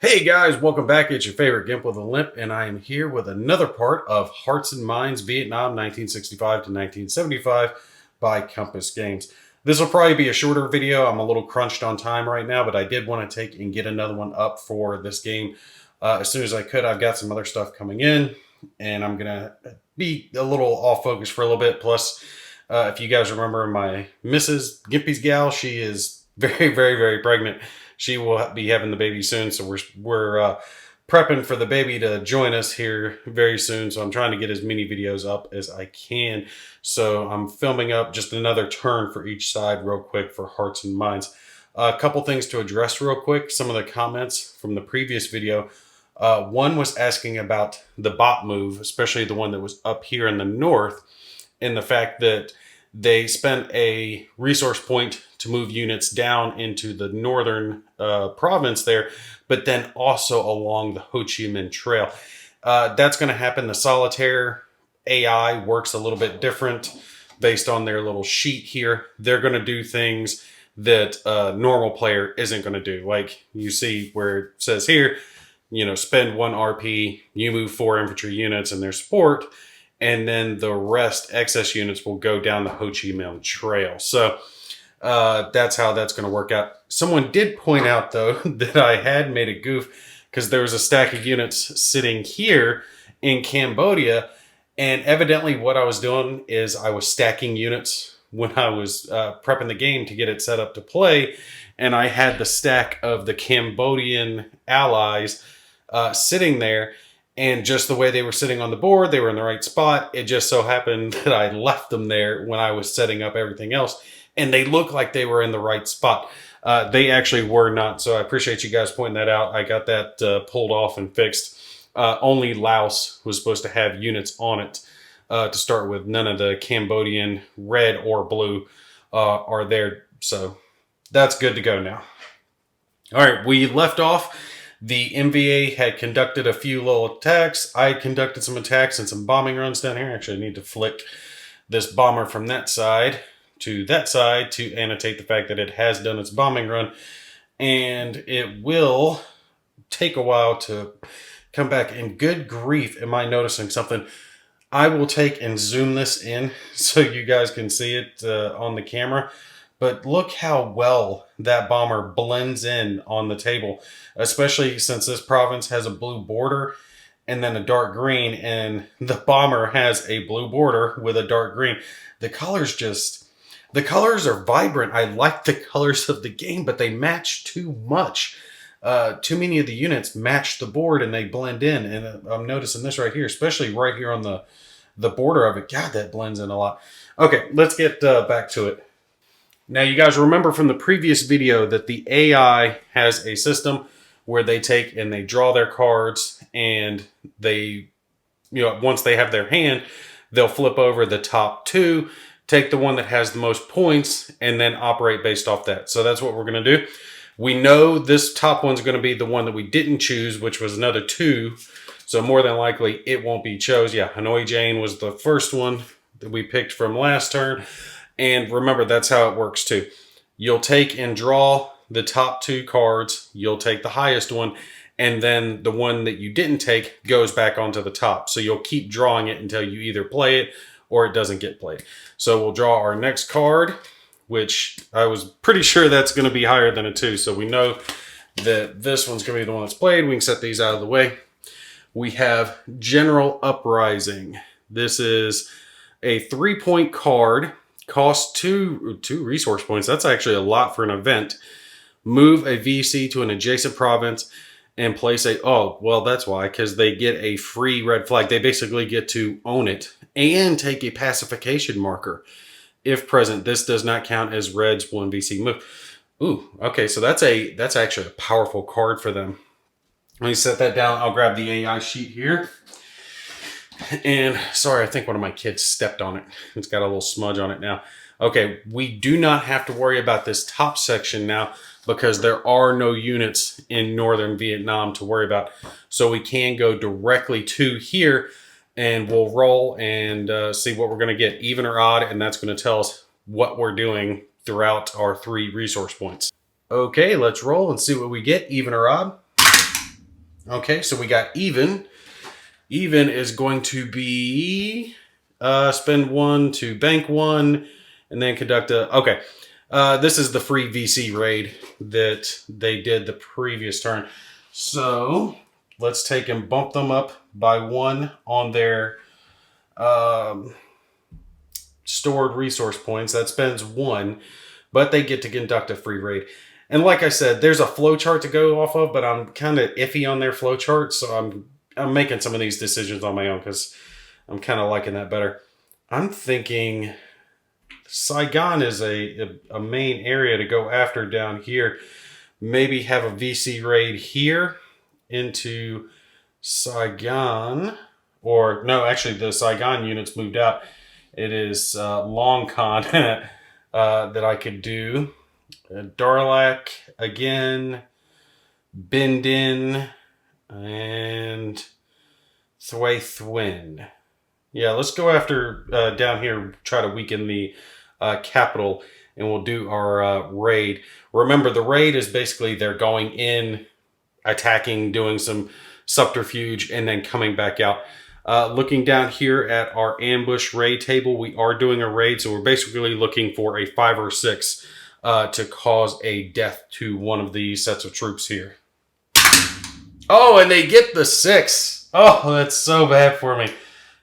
Hey guys, welcome back. It's your favorite Gimp with a Limp, and I am here with another part of Hearts and Minds Vietnam 1965 to 1975 by Compass Games. This will probably be a shorter video. I'm a little crunched on time right now, but I did want to take and get another one up for this game as soon as I could. I've got some other stuff coming in, and I'm going to be a little off focus for a little bit. Plus, if you guys remember my Mrs. Gimpy's gal, she is very pregnant. She will be having the baby soon, so we're prepping for the baby to join us here very soon. So I'm trying to get as many videos up as I can. So I'm filming up just another turn for each side real quick for Hearts and Minds. A couple things to address real quick. Some of the comments from the previous video. One was asking about the bot move, especially the one that was up here in the north, and the fact that they spent a resource point to move units down into the northern province there, but then also along the Ho Chi Minh Trail. That's going to happen. The Solitaire AI works a little bit different based on their little sheet here. They're going to do things that a normal player isn't going to do. Like you see where it says here, you know, spend 1 RP, you move 4 infantry units and their support, and then the rest excess units will go down the Ho Chi Minh Trail. So that's how that's going to work out. Someone did point out, though, that I had made a goof because there was a stack of units sitting here in Cambodia, and evidently what I was doing is I was stacking units when I was prepping the game to get it set up to play, and I had the stack of the Cambodian allies sitting there. And just the way they were sitting on the board, they were in the right spot. It just so happened that I left them there when I was setting up everything else. And they looked like they were in the right spot. They actually were not. So I appreciate you guys pointing that out. I got that pulled off and fixed. Only Laos was supposed to have units on it to start with. None of the Cambodian red or blue are there. So that's good to go now. All right, we left off. The MVA had conducted a few little attacks. I had conducted some attacks and some bombing runs down here. Actually, I need to flick this bomber from that side to annotate the fact that it has done its bombing run. And it will take a while to come back. And good grief, am I noticing something? I will take and zoom this in so you guys can see it on the camera. But look how well that bomber blends in on the table, especially since this province has a blue border and then a dark green, and the bomber has a blue border with a dark green. The colors are vibrant. I like the colors of the game, but they match too much. Too many of the units match the board and they blend in. And I'm noticing this right here, especially right here on the border of it. God, that blends in a lot. Okay, let's get back to it. Now, you guys remember from the previous video that the AI has a system where they take and they draw their cards, and they, once they have their hand, they'll flip over the top 2, take the one that has the most points, and then operate based off that. So that's what we're going to do. We know this top one's going to be the one that we didn't choose, which was another 2. So more than likely, it won't be chose. Yeah, Hanoi Jane was the first one that we picked from last turn. And remember, that's how it works too. You'll take and draw the top 2 cards. You'll take the highest one. And then the one that you didn't take goes back onto the top. So you'll keep drawing it until you either play it or it doesn't get played. So we'll draw our next card, which I was pretty sure that's going to be higher than a 2. So we know that this one's going to be the one that's played. We can set these out of the way. We have General Uprising. This is a 3-point card. Cost 2 resource points. That's actually a lot for an event. Move a VC to an adjacent province and place a... Oh, well, that's why. Because they get a free red flag. They basically get to own it and take a pacification marker. If present, this does not count as red's 1 VC move. Ooh, okay. So that's actually a powerful card for them. Let me set that down. I'll grab the AI sheet here. And sorry, I think one of my kids stepped on it. It's got a little smudge on it now. Okay, we do not have to worry about this top section now because there are no units in northern Vietnam to worry about. So we can go directly to here and we'll roll and see what we're going to get, even or odd, and that's going to tell us what we're doing throughout our 3 resource points. Okay, let's roll and see what we get, even or odd. Okay, so we got even. Even is going to be spend 1 to bank 1 and then conduct a... Okay, this is the free VC raid that they did the previous turn. So let's take and bump them up by 1 on their stored resource points. That spends 1, but they get to conduct a free raid. And like I said, there's a flow chart to go off of, but I'm kind of iffy on their flow chart, so I'm making some of these decisions on my own because I'm kind of liking that better. I'm thinking Saigon is a main area to go after down here. Maybe have a VC raid here into Saigon. Or, no, actually the Saigon units moved out. It is Long Con that I could do. Darlac again, Bindin, and Thwin. Yeah, let's go after down here, try to weaken the capital, and we'll do our raid. Remember, the raid is basically they're going in, attacking, doing some subterfuge, and then coming back out. Looking down here at our ambush raid table, we are doing a raid, so we're basically looking for a 5 or 6 to cause a death to one of these sets of troops here. Oh, and they get the 6. Oh, that's so bad for me.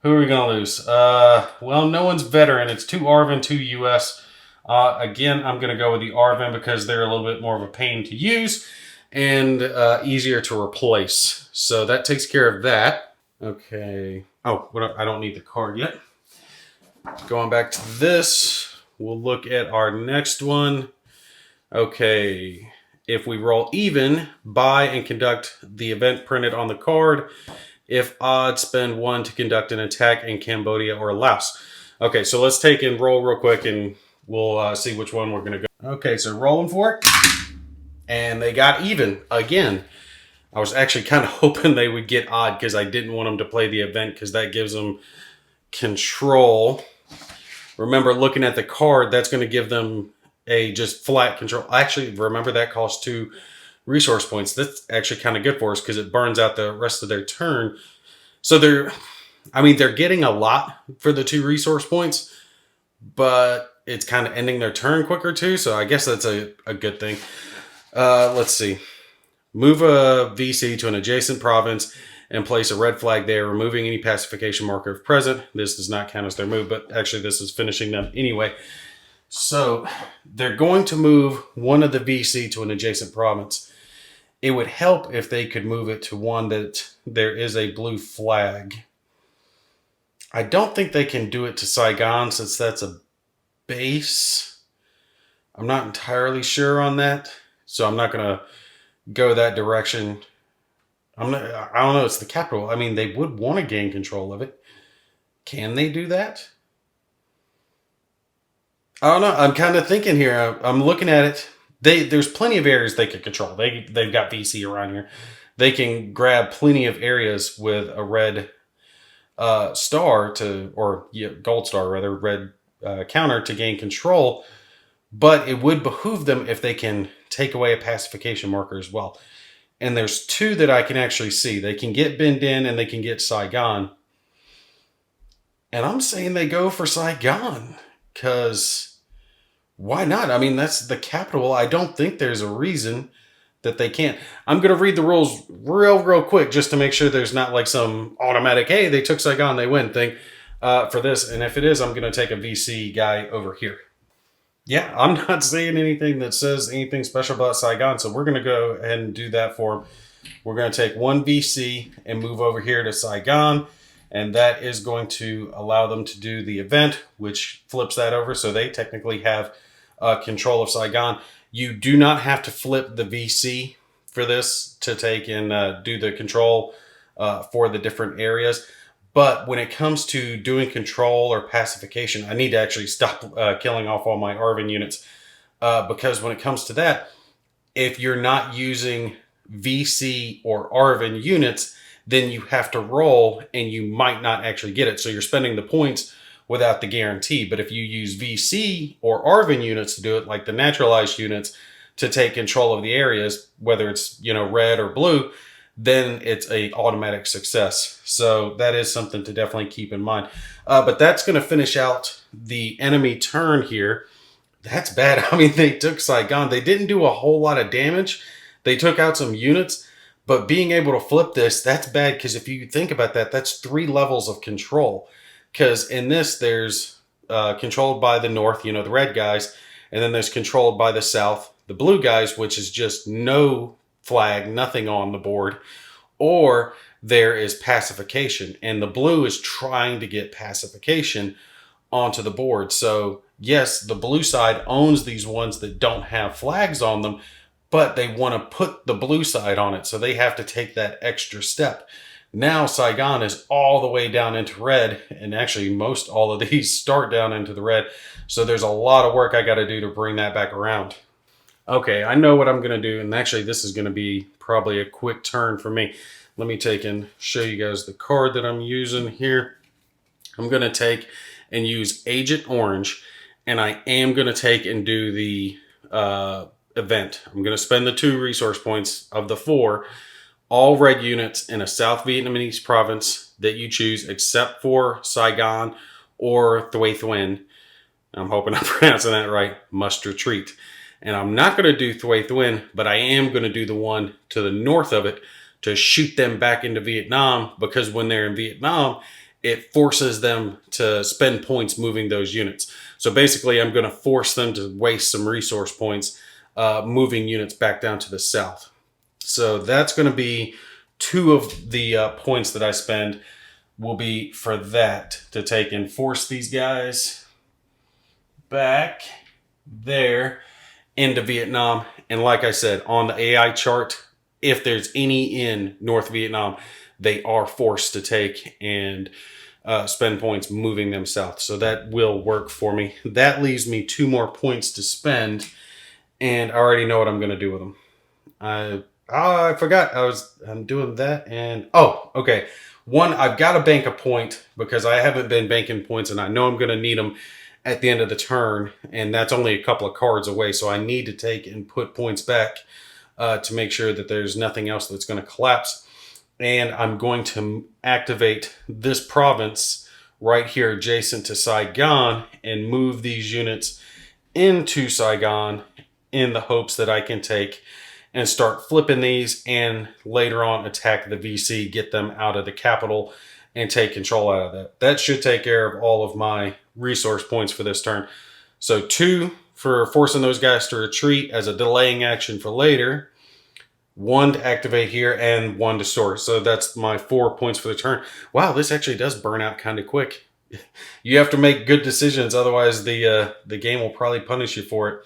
Who are we going to lose? Well, no one's veteran. It's 2 Arvin, 2 US. Again, I'm going to go with the Arvin because they're a little bit more of a pain to use and easier to replace. So that takes care of that. Okay. Oh, I don't need the card yet. Going back to this, we'll look at our next one. Okay. If we roll even, buy and conduct the event printed on the card. If odd, spend 1 to conduct an attack in Cambodia or Laos. Okay, so let's take and roll real quick and we'll see which one we're going to go. Okay, so rolling for it. And they got even again. I was actually kind of hoping they would get odd because I didn't want them to play the event because that gives them control. Remember, looking at the card, that's going to give them a just flat control. Actually, remember that costs 2 resource points. That's actually kind of good for us because it burns out the rest of their turn. So they're getting a lot for the 2 resource points, but it's kind of ending their turn quicker too. So I guess that's a good thing. Let's see. Move a VC to an adjacent province and place a red flag there, removing any pacification marker if present. This does not count as their move, but actually this is finishing them anyway. So they're going to move one of the VC to an adjacent province. It would help if they could move it to one that there is a blue flag. I don't think they can do it to Saigon since that's a base. I'm not entirely sure on that, so I'm not going to go that direction. I don't know, it's the capital. I mean, they would want to gain control of it. Can they do that? I don't know. I'm kind of thinking here. I'm looking at it. There's plenty of areas they could control. They've got VC around here. They can grab plenty of areas with a red star gold star rather, red counter to gain control. But it would behoove them if they can take away a pacification marker as well. And there's 2 that I can actually see. They can get Bindin and they can get Saigon. And I'm saying they go for Saigon because why not? I mean, that's the capital. I don't think there's a reason that they can't. I'm going to read the rules real quick just to make sure there's not like some automatic, hey, they took Saigon, they win thing for this. And if it is, I'm going to take a VC guy over here. Yeah, I'm not saying anything that says anything special about Saigon, so we're going to go ahead and do that for them. We're going to take 1 VC and move over here to Saigon, and that is going to allow them to do the event, which flips that over, so they technically have control of Saigon. You do not have to flip the VC for this to take and do the control for the different areas. But when it comes to doing control or pacification, I need to actually stop killing off all my Arvin units. Because when it comes to that, if you're not using VC or Arvin units, then you have to roll and you might not actually get it. So you're spending the points without the guarantee. But if you use VC or Arvin units to do it, like the naturalized units, to take control of the areas, whether it's red or blue, then it's a automatic success. So that is something to definitely keep in mind. But that's going to finish out the enemy turn here. That's bad. I mean, they took Saigon. They didn't do a whole lot of damage. They took out some units, but being able to flip this, that's bad, because if you think about that, that's 3 levels of control. Because in this, there's controlled by the north, the red guys, and then there's controlled by the south, the blue guys, which is just no flag, nothing on the board, or there is pacification, and the blue is trying to get pacification onto the board. So yes, the blue side owns these ones that don't have flags on them, but they want to put the blue side on it, so they have to take that extra step. Now Saigon is all the way down into red, and actually most all of these start down into the red, so there's a lot of work I got to do to bring that back around. Okay, I know what I'm going to do, and actually this is going to be probably a quick turn for me. Let me take and show you guys the card that I'm using here. I'm going to take and use Agent Orange, and I am going to take and do the event. I'm going to spend the 2 resource points of the 4, all red units in a South Vietnamese province that you choose, except for Saigon or Thuy Thuy. I'm hoping I'm pronouncing that right, must retreat. And I'm not going to do Thuy Thuy, but I am going to do the one to the north of it to shoot them back into Vietnam, because when they're in Vietnam, it forces them to spend points moving those units. So basically, I'm going to force them to waste some resource points moving units back down to the south. So that's going to be 2 of the points that I spend will be for that, to take and force these guys back there into Vietnam. And like I said, on the AI chart, if there's any in North Vietnam, they are forced to take and spend points moving them south. So that will work for me. That leaves me 2 more points to spend, and I already know what I'm going to do with them. I forgot I'm doing that. And okay. One, I've got to bank a point, because I haven't been banking points, and I know I'm going to need them at the end of the turn, and that's only a couple of cards away. So I need to take and put points back to make sure that there's nothing else that's going to collapse. And I'm going to activate this province right here adjacent to Saigon and move these units into Saigon in the hopes that I can take and start flipping these, and later on attack the VC, get them out of the capital, and take control out of that. That should take care of all of my resource points for this turn. So 2 for forcing those guys to retreat as a delaying action for later, 1 to activate here, and 1 to store. So that's my 4 points for the turn. Wow, this actually does burn out kind of quick. You have to make good decisions, otherwise the game will probably punish you for it.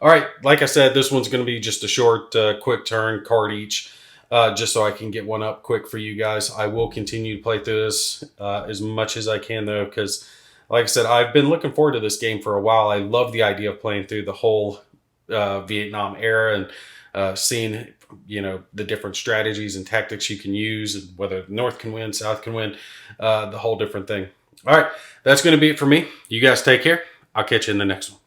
All right, like I said, this one's going to be just a short, quick turn, card each, just so I can get one up quick for you guys. I will continue to play through this as much as I can, though, because, like I said, I've been looking forward to this game for a while. I love the idea of playing through the whole Vietnam era and seeing, the different strategies and tactics you can use, and whether North can win, South can win, the whole different thing. All right, that's going to be it for me. You guys take care. I'll catch you in the next one.